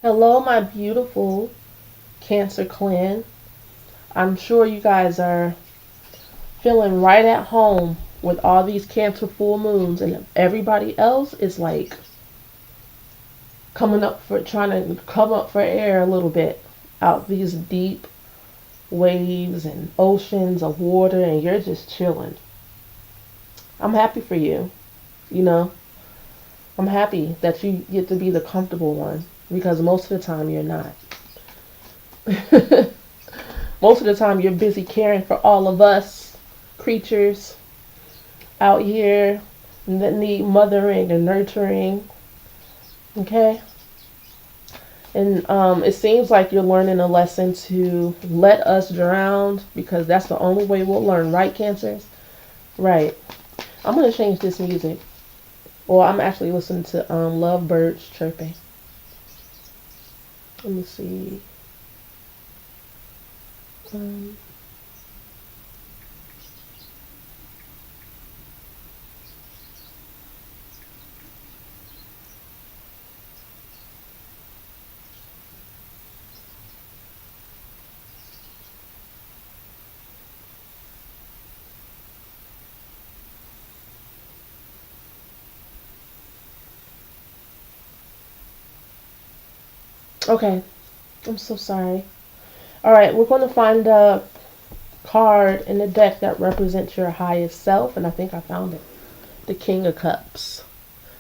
Hello, my beautiful Cancer clan. I'm sure you guys are feeling right at home with all these Cancer full moons, and everybody else is like trying to come up for air a little bit out these deep waves and oceans of water, and you're just chilling. I'm happy for you. You know, I'm happy that you get to be the comfortable one because most of the time you're not. Most of the time you're busy caring for all of us creatures out here that need mothering and nurturing. Okay? And it seems like you're learning a lesson to let us drown because that's the only way we'll learn, right, Cancers? Right. I'm going to change this music. Well, I'm actually listening to lovebirds chirping. Let me see. Um, okay. I'm so sorry. All right, we're going to find a card in the deck that represents your highest self, and I think I found it. The King of Cups.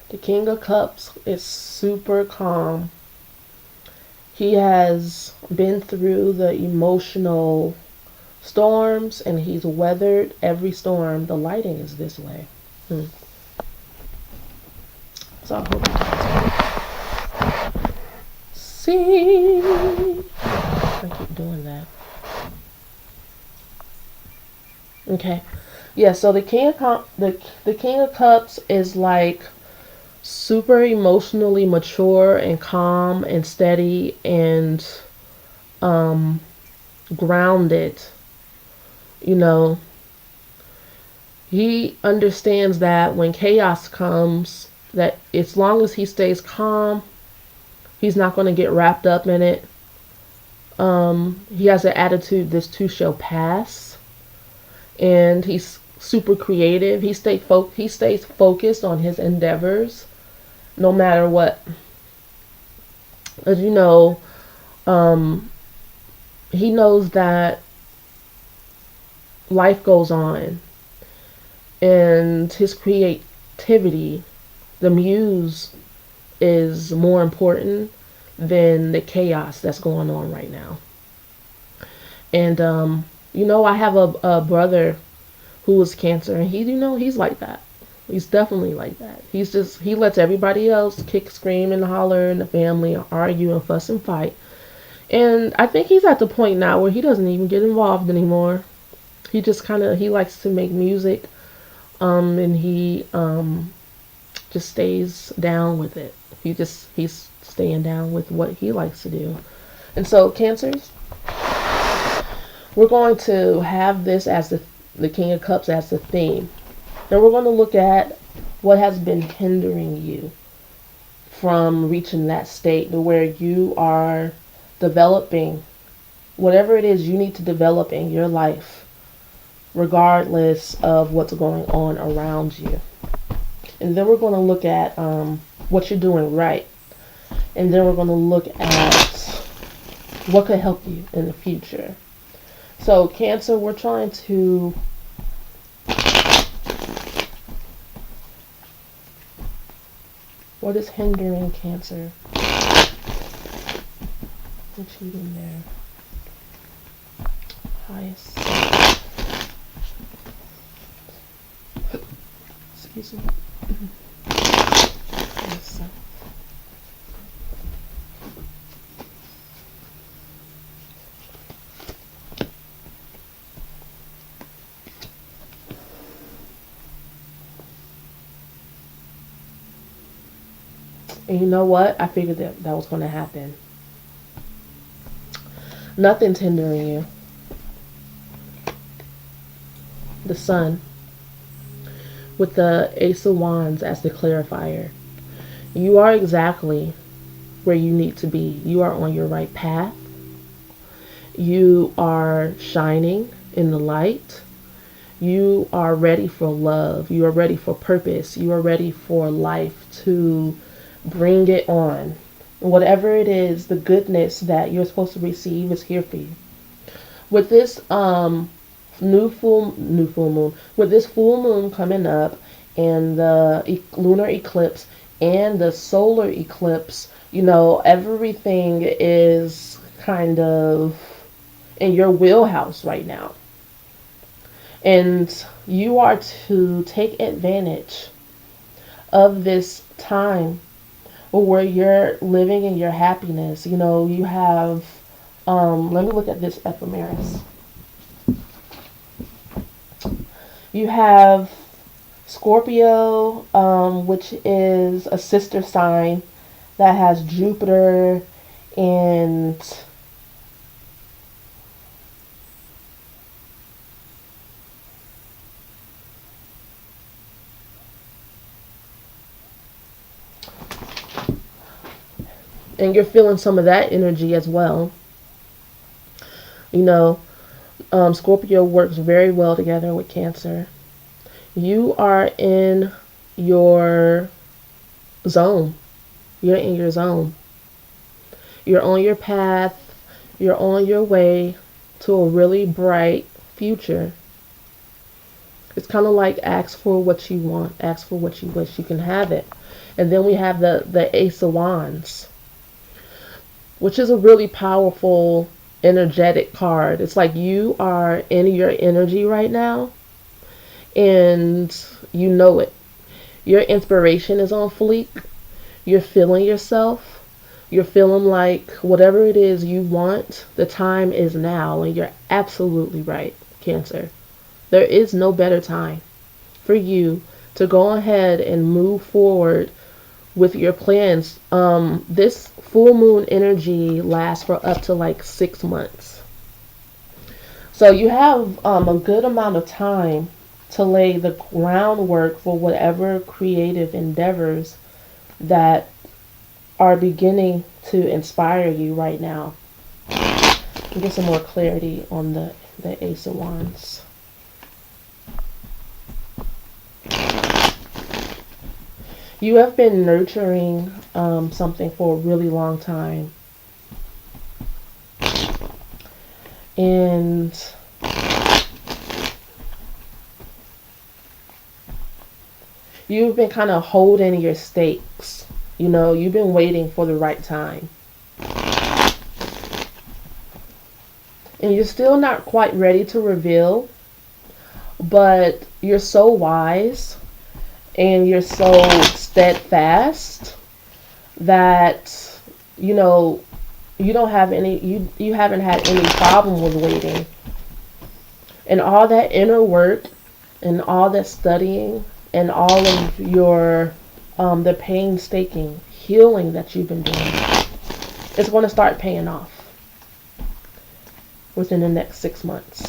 The King of Cups is super calm. He has been through the emotional storms and he's weathered every storm. The lighting is this way. So I hope you can see. I keep doing that. Okay. Yeah, so the King of Cups is like super emotionally mature and calm and steady and um grounded. You know, he understands that when chaos comes, that as long as he stays calm, he's not going to get wrapped up in it. He has an attitude, this too shall pass, and he's super creative. He stays focused on his endeavors, no matter what. As you know, um, he knows that life goes on, and his creativity, the muse, is more important than the chaos that's going on right now. And I have a brother who was Cancer, and he's like that. He's definitely like that. He lets everybody else kick, scream, and holler in the family, argue and fuss and fight. And I think he's at the point now where he doesn't even get involved anymore. He just he likes to make music, and he just stays down with it. He's staying down with what he likes to do. And so, Cancers, we're going to have this as the King of Cups as the theme. Then we're going to look at what has been hindering you from reaching that state to where you are developing whatever it is you need to develop in your life, regardless of what's going on around you. And then we're going to look at what you're doing right. And then we're going to look at what could help you in the future. So, Cancer, we're trying to what is hindering Cancer? Achieving their highest. Excuse me. Highest self. And you know what? I figured that was going to happen. Nothing's hindering you. The Sun, with the Ace of Wands as the clarifier. You are exactly where you need to be. You are on your right path. You are shining in the light. You are ready for love. You are ready for purpose. You are ready for life to bring it on. Whatever it is, the goodness that you're supposed to receive is here for you. With this new full moon, with this full moon coming up, and the lunar eclipse and the solar eclipse, everything is kind of in your wheelhouse right now. And you are to take advantage of this time where you're living in your happiness. You have, let me look at this ephemeris. You have Scorpio, which is a sister sign that has Jupiter and you're feeling some of that energy as well. Scorpio works very well together with Cancer. You are in your zone. You're in your zone. You're on your path. You're on your way to a really bright future. It's kind of like ask for what you want, ask for what you wish, you can have it. And then we have the Ace of Wands, which is a really powerful, energetic card. It's like you are in your energy right now, and you know it. Your inspiration is on fleek. You're feeling yourself. You're feeling like whatever it is you want, the time is now. And you're absolutely right, Cancer. There is no better time for you to go ahead and move forward with your plans. This full moon energy lasts for up to like 6 months. So you have a good amount of time to lay the groundwork for whatever creative endeavors that are beginning to inspire you right now. Get some more clarity on the Ace of Wands. You have been nurturing something for a really long time. And you've been kind of holding your stakes. You've been waiting for the right time. And you're still not quite ready to reveal, but you're so wise and you're so steadfast that you don't have any you haven't had any problem with waiting. And all that inner work and all that studying and all of your the painstaking healing that you've been doing, it's going to start paying off within the next 6 months.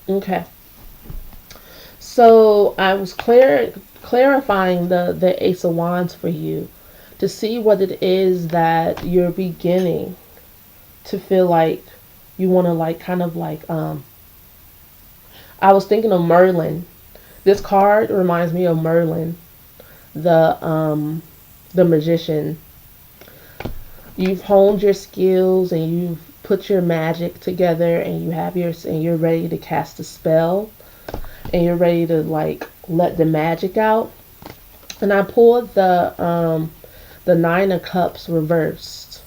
Okay. So I was clarifying the Ace of Wands for you to see what it is that you're beginning to feel like you want to I was thinking of Merlin. This card reminds me of Merlin, the magician. You've honed your skills and you've put your magic together, and you're ready to cast a spell, and you're ready to let the magic out. And I pulled the Nine of Cups reversed,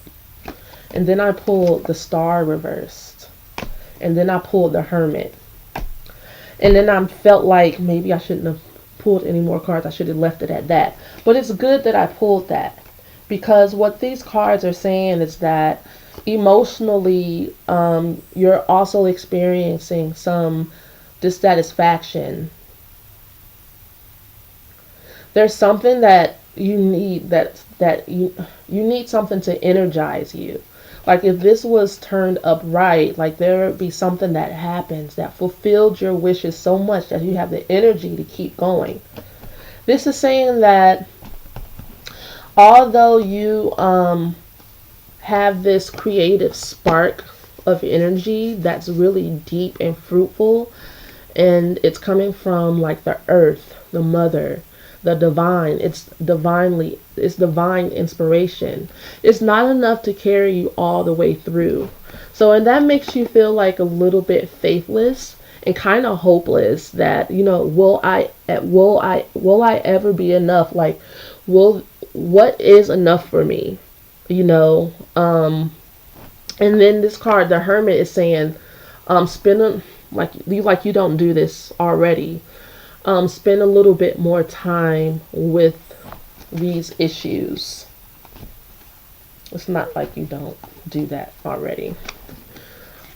and then I pulled the Star reversed, and then I pulled the Hermit. And then I felt like maybe I shouldn't have pulled any more cards. I should have left it at that. But it's good that I pulled that, because what these cards are saying is that emotionally, you're also experiencing some dissatisfaction. There's something that you need, that you need something to energize you. Like if this was turned up right, like there would be something that happens that fulfilled your wishes so much that you have the energy to keep going. This is saying that although you have this creative spark of energy that's really deep and fruitful, and it's coming from like the earth, the mother, the divine. It's divine inspiration. It's not enough to carry you all the way through. So, and that makes you feel like a little bit faithless and kind of hopeless that, will I ever be enough? Like, what is enough for me? You know, and then this card, the Hermit, is saying, spend a, like you don't do this already. Spend a little bit more time with these issues. It's not like you don't do that already.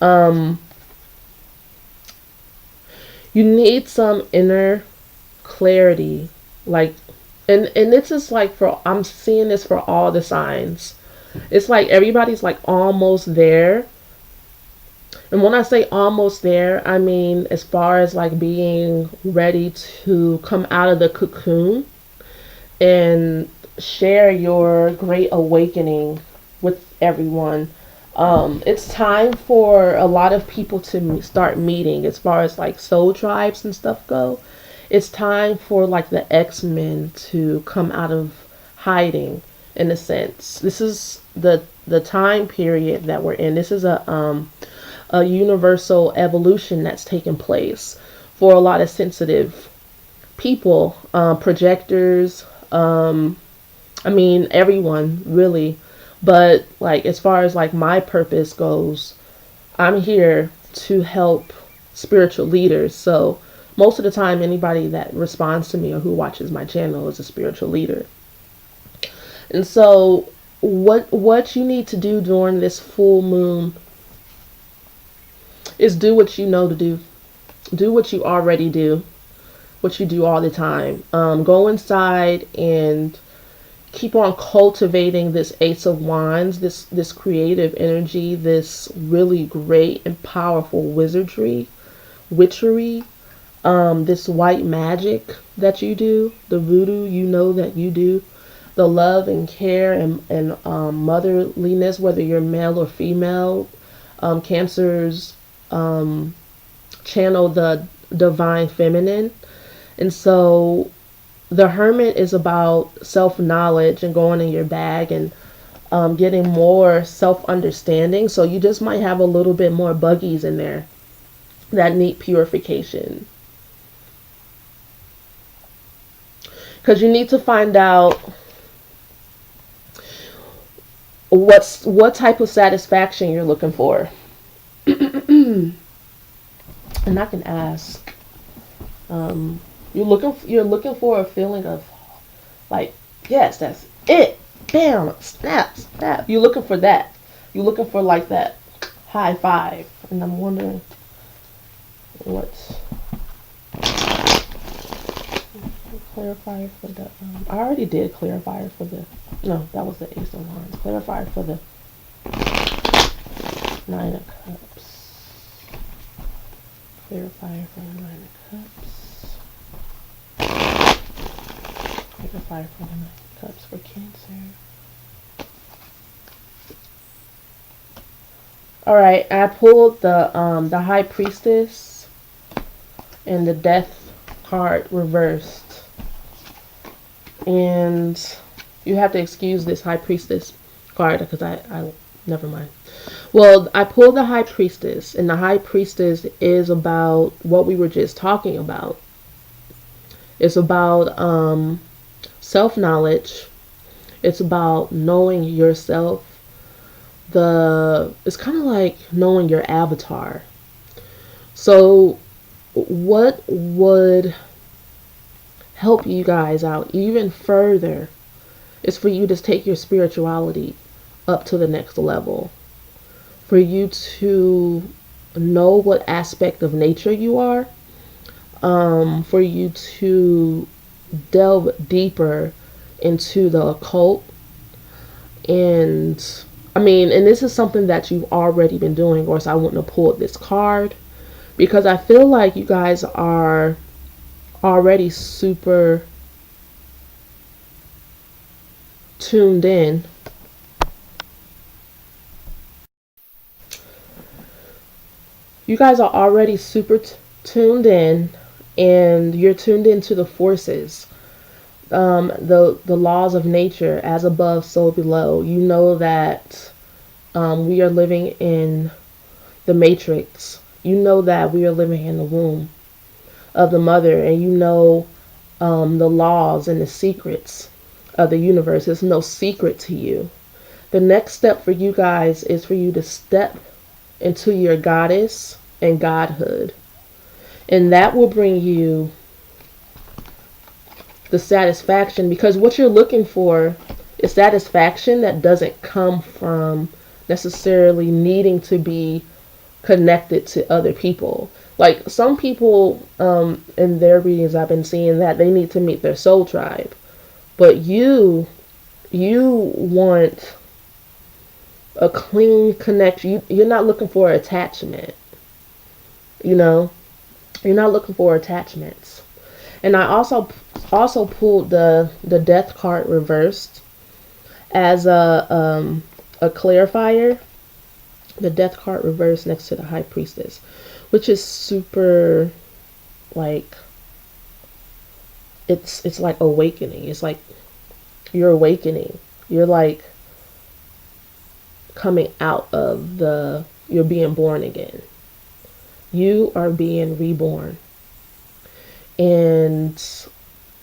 You need some inner clarity, like, and this is like for, I'm seeing this for all the signs. It's like everybody's like almost there. And when I say almost there, I mean as far as like being ready to come out of the cocoon and share your great awakening with everyone. It's time for a lot of people to start meeting as far as like soul tribes and stuff go. It's time for like the X-Men to come out of hiding, in a sense. This is the time period that we're in. This is a universal evolution that's taken place for a lot of sensitive people, projectors, I mean everyone really. But like as far as like my purpose goes, I'm here to help spiritual leaders. So most of the time anybody that responds to me or who watches my channel is a spiritual leader. And so what you need to do during this full moon is do what you know to do. Do what you already do, what you do all the time. Go inside and keep on cultivating this Ace of Wands, this creative energy, this really great and powerful witchery, this white magic that you do, the voodoo that you do, the love and care and motherliness, whether you're male or female. Cancers channel the divine feminine. And so the Hermit is about self-knowledge and going in your bag and getting more self-understanding. So you just might have a little bit more buggies in there that need purification. Because you need to find out what type of satisfaction you're looking for. And I can ask, you're looking for a feeling of like, yes, that's it, bam, snap, snap. You're looking for that. You're looking for like that high five. And I'm wondering what's clarifier for the I already did clarifier for the, no, that was the Ace of Wands. Clarifier for the Nine of Cups. Clarifier for the Nine of Cups. Clarifier for the Nine of Cups for Cancer. Alright, I pulled the High Priestess and the Death card reversed. And you have to excuse this High Priestess card because I never mind. Well, I pulled the High Priestess, and the High Priestess is about what we were just talking about. It's about self-knowledge. It's about knowing yourself. It's kind of like knowing your avatar. So what would help you guys out even further is for you to take your spirituality up to the next level. For you to know what aspect of nature you are. For you to delve deeper into the occult and I mean, and this is something that you've already been doing, or else I wouldn't have pulled this card, because I feel like you guys are already super tuned in. You guys are already super tuned in, and you're tuned into the forces, the laws of nature, as above, so below. You know that we are living in the matrix. You know that we are living in the womb of the mother, and you know the laws and the secrets of the universe. It's no secret to you. The next step for you guys is for you to step into your goddess and godhood. And that will bring you the satisfaction, because what you're looking for is satisfaction that doesn't come from necessarily needing to be connected to other people. Like some people, in their readings, I've been seeing that they need to meet their soul tribe, but you want a clean connection. You're not looking for attachment. You know, you're not looking for attachments. And I also pulled the death card reversed as a clarifier. The death card reversed next to the high priestess, which is super, like, it's like awakening. It's like you're awakening. You're like coming out of you're being born again. You are being reborn. And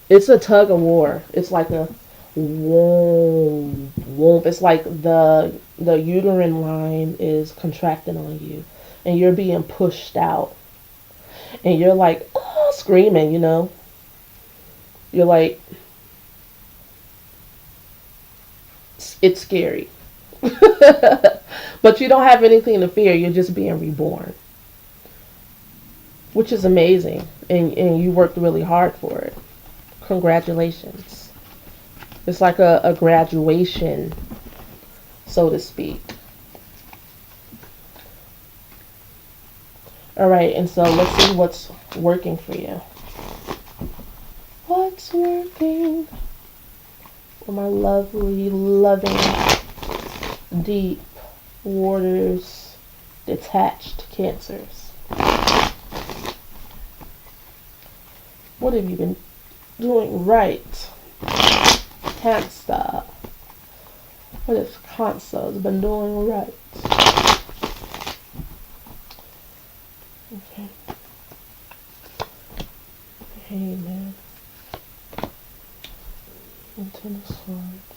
it's a tug of war. It's like a whoa, whoa. It's like the uterine line is contracting on you, and you're being pushed out, and you're like, oh, screaming. You're like, it's scary, but you don't have anything to fear. You're just being reborn, which is amazing, and you worked really hard for it. Congratulations. It's like a graduation, so to speak. Alright, and so let's see what's working for you. What's working for my lovely, loving, deep waters, detached Cancers? What have you been doing right? Cancer. What has Cancer been doing right? Okay. Hey, man. And Ten of Swords.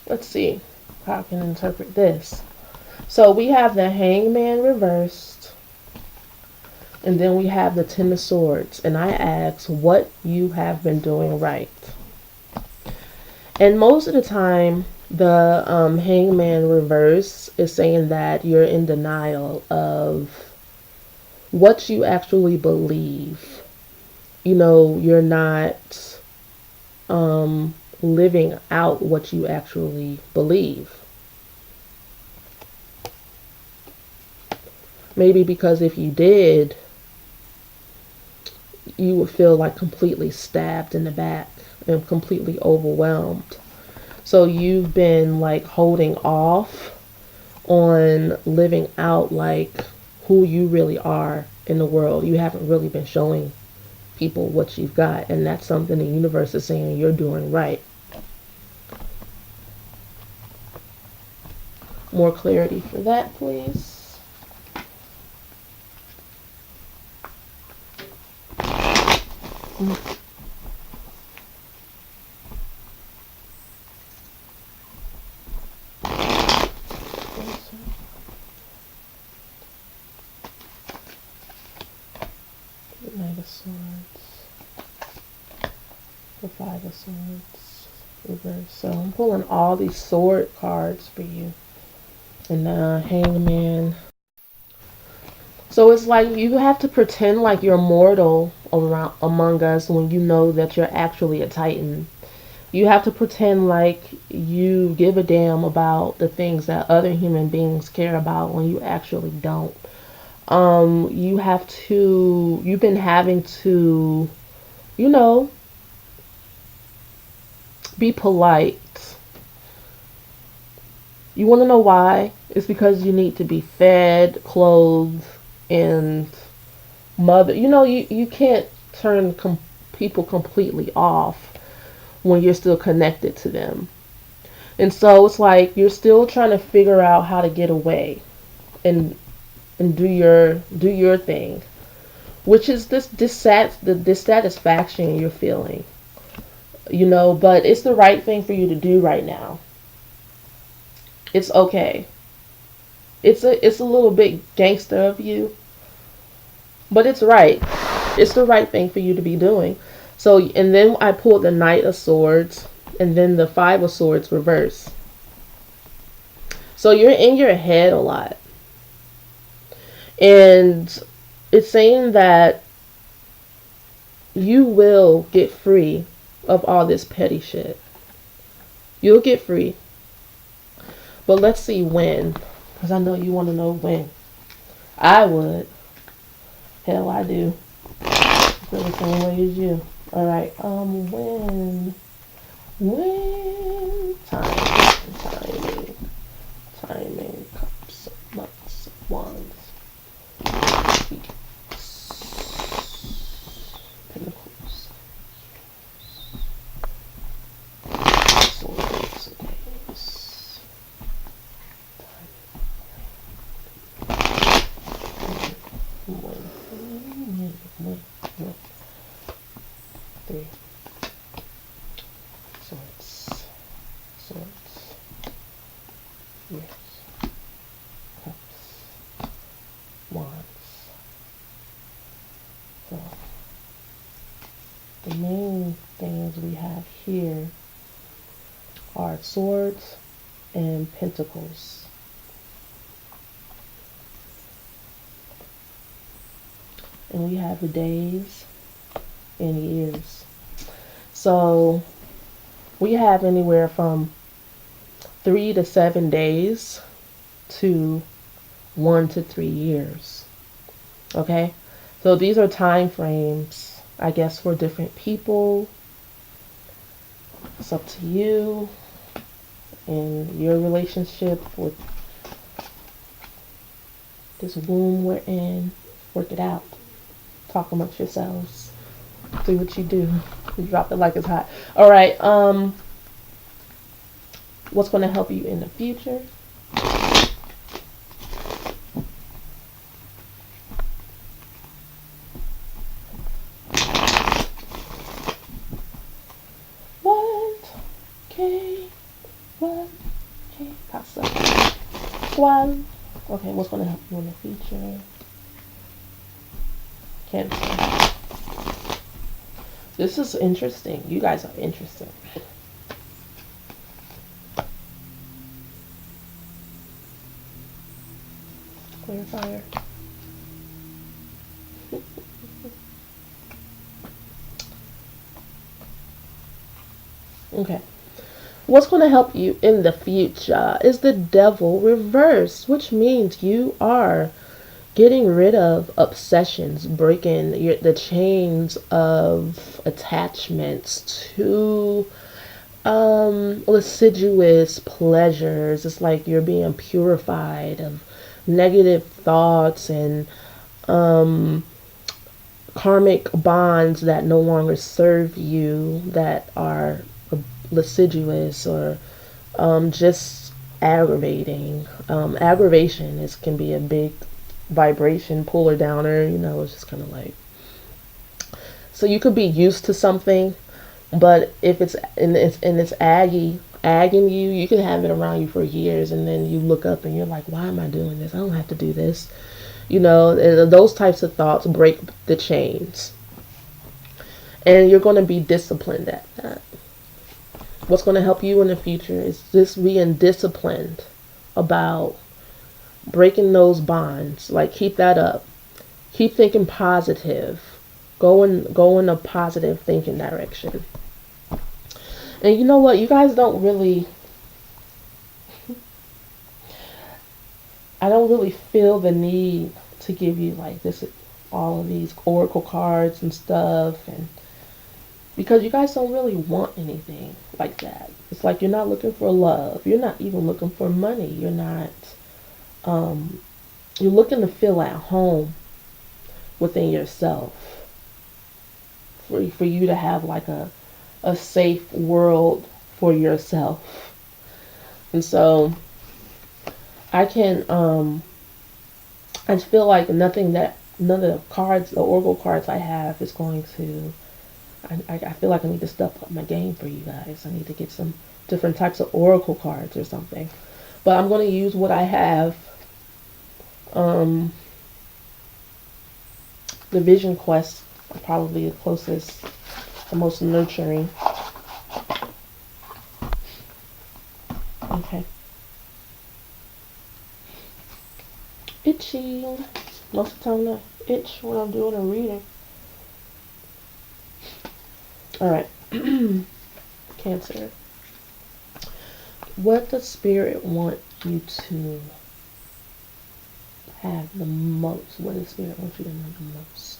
Let's see how I can interpret this. So we have the Hangman reversed, and then we have the Ten of Swords. And I ask what you have been doing right. And most of the time, the Hangman reverse is saying that you're in denial of what you actually believe. You're not living out what you actually believe. Maybe because if you did, you would feel like completely stabbed in the back and completely overwhelmed. So you've been like holding off on living out like who you really are in the world. You haven't really been showing people what you've got, and that's something the universe is saying you're doing right. More clarity for that, please. The Knight of Swords. The Five of Swords. reverse. So I'm pulling all these sword cards for you. And hangman. So it's like you have to pretend like you're mortal around among us when you know that you're actually a titan. You have to pretend like you give a damn about the things that other human beings care about when you actually don't. You've been having to, you know, be polite. You want to know why? It's because you need to be fed, clothed, and mother. You can't turn people completely off when you're still connected to them. And so it's like you're still trying to figure out how to get away and do your thing, which is the dissatisfaction you're feeling. But it's the right thing for you to do right now. It's okay. It's a little bit gangster of you, but it's right. It's the right thing for you to be doing. So, and then I pulled the Knight of Swords and then the Five of Swords reverse. So you're in your head a lot. And it's saying that you will get free of all this petty shit. You'll get free. But let's see when. Because I know you want to know when. I would. Hell, I do. I feel the same way as you. Alright, when? Timing, cups, months, wands, pentacles, swords, days, three, swords, yes, cups, wands. So the main things we have here are swords and pentacles. And we have the days and years. So we have anywhere from 3 to 7 days to 1 to 3 years. Okay? So these are time frames, I guess, for different people. It's up to you and your relationship with this womb we're in. Work it out. Talk amongst yourselves. See what you do. You drop it like it's hot. All right. What's going to help you in the future? Passa. One. Okay, what's going to help you in the future? Cancer. This is interesting. You guys are interesting. Clarifier. Okay. What's going to help you in the future is the Devil reverse, which means you are getting rid of obsessions, breaking the chains of attachments to lascivious pleasures. It's like you're being purified of negative thoughts and karmic bonds that no longer serve you, that are lascivious or just aggravating. Aggravation can be a big vibration puller downer. It's just kind of like, so you could be used to something, but if it's agging you can have it around you for years, and then you look up and you're like, why am I doing this? I don't have to do this. And those types of thoughts break the chains, and you're going to be disciplined at that. What's going to help you in the future is just being disciplined about breaking those bonds. Like, keep that up. Keep thinking positive. Go in a positive thinking direction. And you know what? You guys don't really, I don't really feel the need to give you like this, all of these oracle cards and stuff, and because you guys don't really want anything like that. It's like you're not looking for love. You're not even looking for money. You're not. You're looking to feel at home within yourself. For you to have like a safe world for yourself. And so I can I feel like none of the cards, the oracle cards I have is going to, I feel like I need to step up my game for you guys. I need to get some different types of oracle cards or something. But I'm going to use what I have. The Vision Quest are probably the closest, the most nurturing. Okay. Itching. Most of the time I itch when I'm doing a reading. Alright. Cancer. What does Spirit want you to have the most? What does Spirit want you to know the most?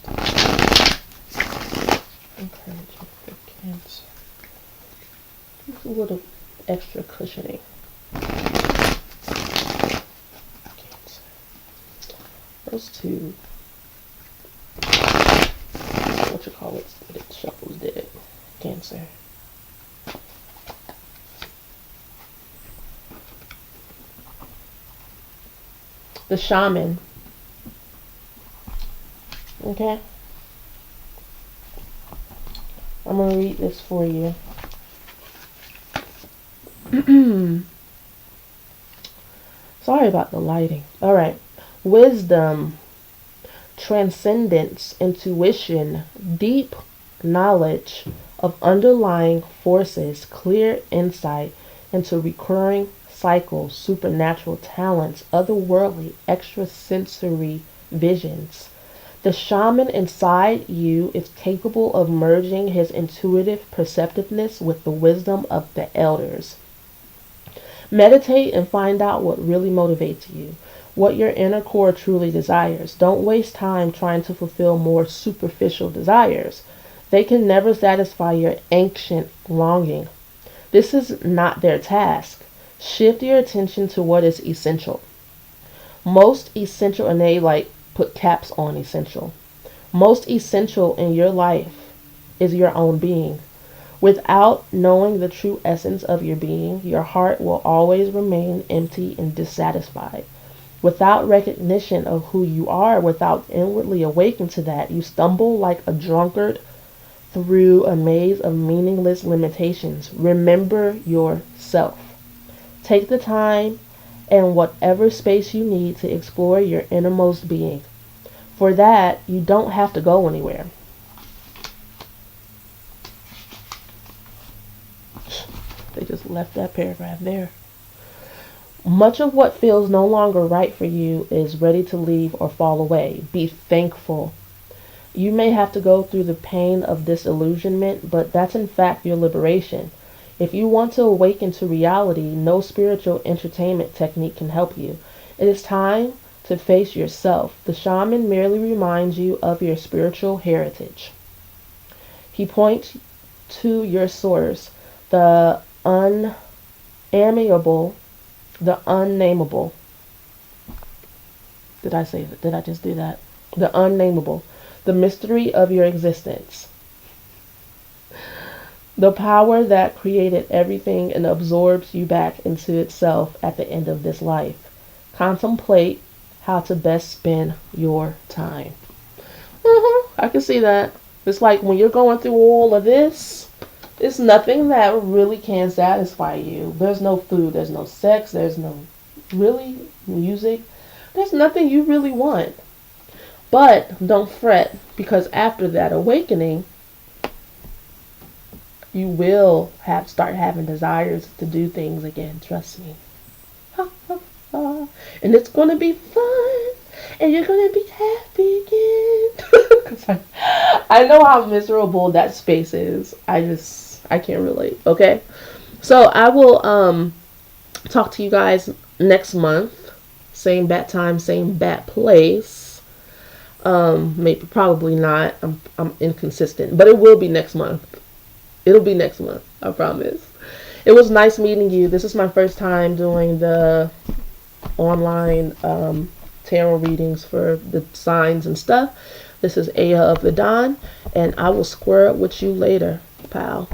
Encouragement for Cancer. Just a little extra cushioning. Cancer. Those two. What you call it? It shuffles did it. Cancer. The Shaman. Okay. I'm going to read this for you. Sorry about the lighting. Alright. Wisdom, transcendence, intuition, deep knowledge of underlying forces, clear insight into recurring cycles, supernatural talents, otherworldly, extrasensory visions. The shaman inside you is capable of merging his intuitive perceptiveness with the wisdom of the elders. Meditate and find out what really motivates you, what your inner core truly desires. Don't waste time trying to fulfill more superficial desires. They can never satisfy your ancient longing. This is not their task. Shift your attention to what is essential. Most essential, and they like put caps on essential. Most essential in your life is your own being. Without knowing the true essence of your being, your heart will always remain empty and dissatisfied. Without recognition of who you are, without inwardly awakening to that, you stumble like a drunkard through a maze of meaningless limitations. Remember yourself. Take the time and whatever space you need to explore your innermost being. For that, you don't have to go anywhere. They just left that paragraph there. Much of what feels no longer right for you is ready to leave or fall away. Be thankful. You may have to go through the pain of disillusionment, but that's in fact your liberation. If you want to awaken to reality, no spiritual entertainment technique can help you. It is time to face yourself. The shaman merely reminds you of your spiritual heritage. He points to your source, the unamiable, the unnameable. Did I say that? Did I just do that? The unnameable, the mystery of your existence. The power that created everything and absorbs you back into itself at the end of this life. Contemplate how to best spend your time. I can see that. It's like when you're going through all of this, it's nothing that really can satisfy you. There's no food, there's no sex, there's no really music. There's nothing you really want. But don't fret, because after that awakening, You will start having desires to do things again. Trust me. And it's gonna be fun, and you're gonna be happy again. 'Cause I know how miserable that space is. I can't relate. Okay, so I will talk to you guys next month. Same bat time, same bat place. Maybe probably not. I'm inconsistent, but it will be next month. It'll be next month. I promise. It was nice meeting you. This is my first time doing the online tarot readings for the signs and stuff. This is Aya of the Dawn, and I will square up with you later, pal.